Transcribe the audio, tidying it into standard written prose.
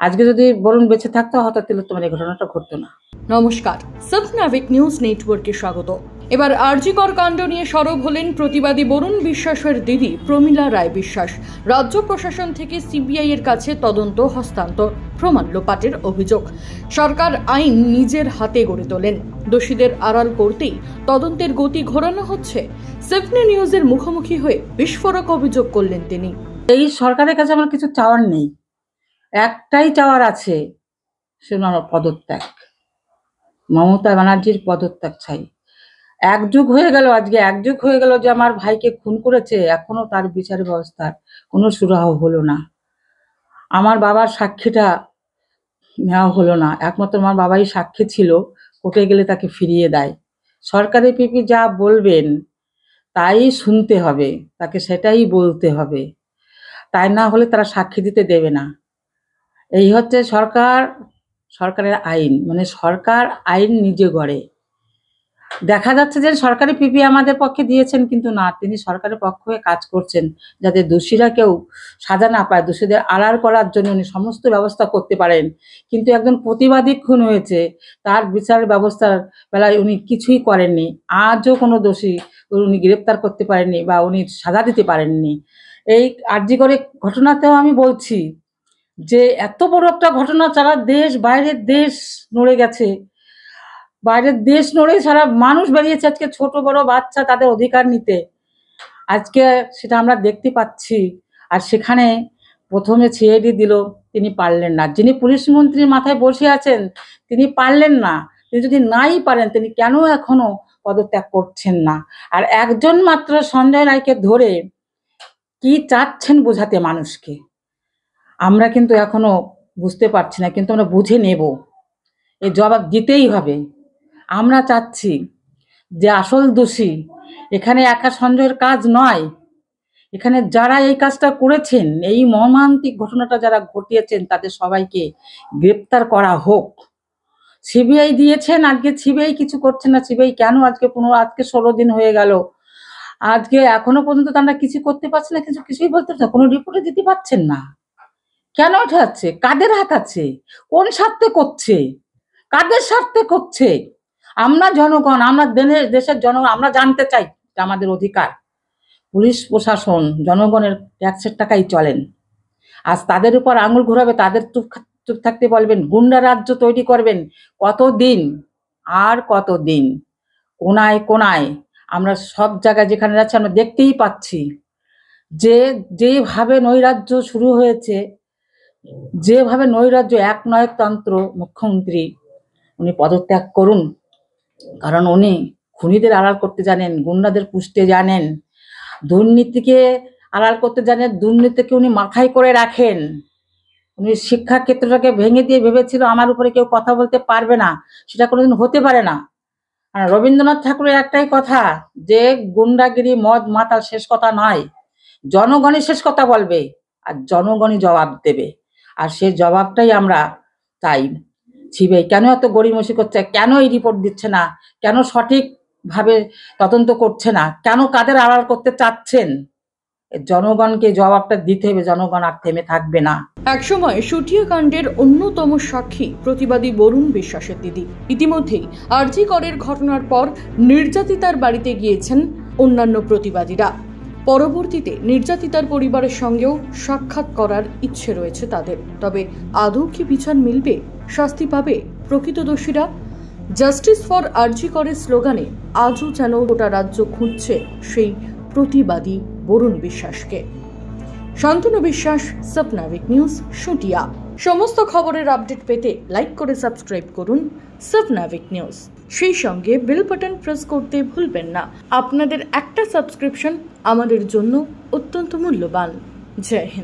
আজকে যদি বরুণ বেঁচে থাকতো হয়তো তিলোত্তমার এই ঘটনাটা ঘটতো না। নমস্কার, সাবনাভিক নিউজ নেটওয়ার্কে স্বাগত। এবার আরজিকর কাণ্ড নিয়ে সরব হলেন প্রতিবাদী বরুণ বিশ্বাসের দিদি প্রমীলা রায় বিশ্বাস। রাজ্য প্রশাসন থেকে সিবিআই এর কাছে তদন্ত হস্তান্তর, প্রমাণ লোপাটের অভিযোগ। সরকার আইন নিজের হাতে গড়ে তোলেন, দোষীদের আড়াল করতেই তদন্তের গতি ঘোরানো হচ্ছে। সেভনি নিউজের মুখোমুখি হয়ে বিস্ফোরক অভিযোগ করলেন তিনি। এই সরকারের কাছে আমার কিছু চাওয়ার নেই, একটাই চাওয়ার আছে, সেটা আমার পদত্যাগ, মমতা ব্যানার্জির পদত্যাগ চাই। এক যুগ হয়ে গেল, আজকে এক যুগ হয়ে গেল যে আমার ভাইকে খুন করেছে, এখনো তার বিচার ব্যবস্থার কোনো সুরাহা হলো না। আমার বাবার সাক্ষীটা নেওয়া হলো না, একমাত্র আমার বাবাই সাক্ষী ছিল, কোর্টে গেলে তাকে ফিরিয়ে দেয়। সরকারি পিপি যা বলবেন তাই শুনতে হবে, তাকে সেটাই বলতে হবে, তাই না হলে তারা সাক্ষী দিতে দেবে না। এই হচ্ছে সরকারের আইন, মানে সরকার আইন নিজে গড়ে। দেখা যাচ্ছে যে সরকারি পিপি আমাদের পক্ষে দিয়েছেন, কিন্তু না, তিনি সরকারের পক্ষ হয়ে কাজ করছেন যাতে দোষীরা কেউ সাজা না পায়, দোষীদের আড়াল করার জন্য উনি সমস্ত ব্যবস্থা করতে পারেন। কিন্তু একজন প্রতিবাদী খুন হয়েছে, তার বিচারের ব্যবস্থার বেলায় উনি কিছুই করেননি। আজও কোনো দোষী উনি গ্রেপ্তার করতে পারেননি বা উনি সাজা দিতে পারেননি। এই আরজিকরের ঘটনাতেও আমি বলছি যে এত বড় একটা ঘটনা, সারা দেশ বাইরের দেশ নড়ে গেছে, বাইরের দেশ নড়ে সারা মানুষ বেরিয়েছে আজকে, ছোট বড় বাচ্চা তাদের অধিকার নিতে। আজকে সেটা আমরা দেখতে পাচ্ছি। আর সেখানে প্রথমে সিআইডি দিল, তিনি পারলেন না। যিনি পুলিশ মন্ত্রীর মাথায় বসে আছেন তিনি পারলেন না। তিনি যদি নাই পারেন, তিনি কেন এখনো পদত্যাগ করছেন না? আর একজন মাত্র সঞ্জয় রায়কে ধরে কি চাচ্ছেন বোঝাতে মানুষকে, আমরা কিন্তু এখনো বুঝতে পারছি না, কিন্তু আমরা বুঝে নেব, এই জবাব দিতেই হবে। আমরা চাচ্ছি যে আসল দোষী এখানে একা সঞ্জয়ের কাজ নয়, এখানে যারা এই কাজটা করেছেন, এই মর্মান্তিক ঘটনাটা যারা ঘটিয়েছেন, তাদের সবাইকে গ্রেপ্তার করা হোক। সিবিআই দিয়েছেন, আজকে সিবিআই কিছু করছে না। সিবিআই কেন আজকে 16 দিন হয়ে গেল, আজকে এখনো পর্যন্ত তারা কিছু করতে পারছে না, কিছুই বলতে পারছে না, কোনো রিপোর্টে দিতে পারছেন না। কেন এটা হচ্ছে? কাদের হাত আছে? কোন স্বার্থে করছে? কাদের স্বার্থে করছে? আমরা জনগণ, আমরা দেশের জনগণ, আমরা জানতে চাই যে আমাদের অধিকার। পুলিশ প্রশাসন জনগণের ট্যাক্সের টাকাই চলেন, আজ তাদের উপর আঙুল ঘোরাবে, তাদের চুপ থাকতে বলবেন, গুন্ডা রাজ্য তৈরি করবেন। কতদিন আর কতদিন? কোনায় কোনায় আমরা সব জায়গায় যেখানে যাচ্ছি আমরা দেখতেই পাচ্ছি যে যেভাবে নৈরাজ্য শুরু হয়েছে, যেভাবে নৈরাজ্য, একনায়কতন্ত্র। মুখ্যমন্ত্রী উনি পদত্যাগ করুন, কারণ উনি খুনিদের আড়াল করতে জানেন, গুন্ডাদের পুষতে জানেন, দুর্নীতিকে আড়াল করতে জানেন, দুর্নীতিকে উনি মাথায় করে রাখেন। উনি শিক্ষা ক্ষেত্রটাকে ভেঙে দিয়ে ভেবেছিল আমার উপরে কেউ কথা বলতে পারবে না, সেটা কোনোদিন হতে পারে না। আর রবীন্দ্রনাথ ঠাকুরের একটাই কথা যে গুন্ডাগিরি মদ মাতাল শেষ কথা নয়, জনগণই শেষ কথা বলবে আর জনগণই জবাব দেবে। আর সেই জবাবটাই আমরা চাই। সিবিআই কেন এত গড়িমসি করছে? কেন এই রিপোর্ট দিচ্ছে না? কেন সঠিকভাবে তদন্ত করছে না? কেন কাদের আড়াল করতে চাচ্ছেন? জনগণকে জবাবটা দিতে হবে, জনগণ আর থেমে থাকবে না। একসময় সুটিয়া কাণ্ডের অন্যতম সাক্ষী প্রতিবাদী বরুণ বিশ্বাসের দিদি। ইতিমধ্যেই আরজিকরের ঘটনার পর নির্যাতিতার বাড়িতে গিয়েছেন অন্যান্য প্রতিবাদীরা। পরবর্তীতে নির্যাতিতার পরিবারের সঙ্গেও সাক্ষাৎ করার ইচ্ছে রয়েছে তাদের। তবে আদৌ কি বিচার মিলবে? শাস্তি পাবে প্রকৃত দোষীরা? জাস্টিস ফর আরজিকরের স্লোগানে আজও যেন গোটা রাজ্য খুঁজছে সেই প্রতিবাদী বরুণ বিশ্বাসকে। শান্তনু বিশ্বাস, সাবনাভিক নিউজ, সুটিয়া। সমস্ত খবরের আপডেট পেতে লাইক করে সাবস্ক্রাইব করুন সাবনাভিক নিউজ। সেই সঙ্গে বেল বাটন প্রেস করতে ভুলবেন না। আপনাদের একটা সাবস্ক্রিপশন আমাদের জন্য অত্যন্ত মূল্যবান। জয় হিন্দ।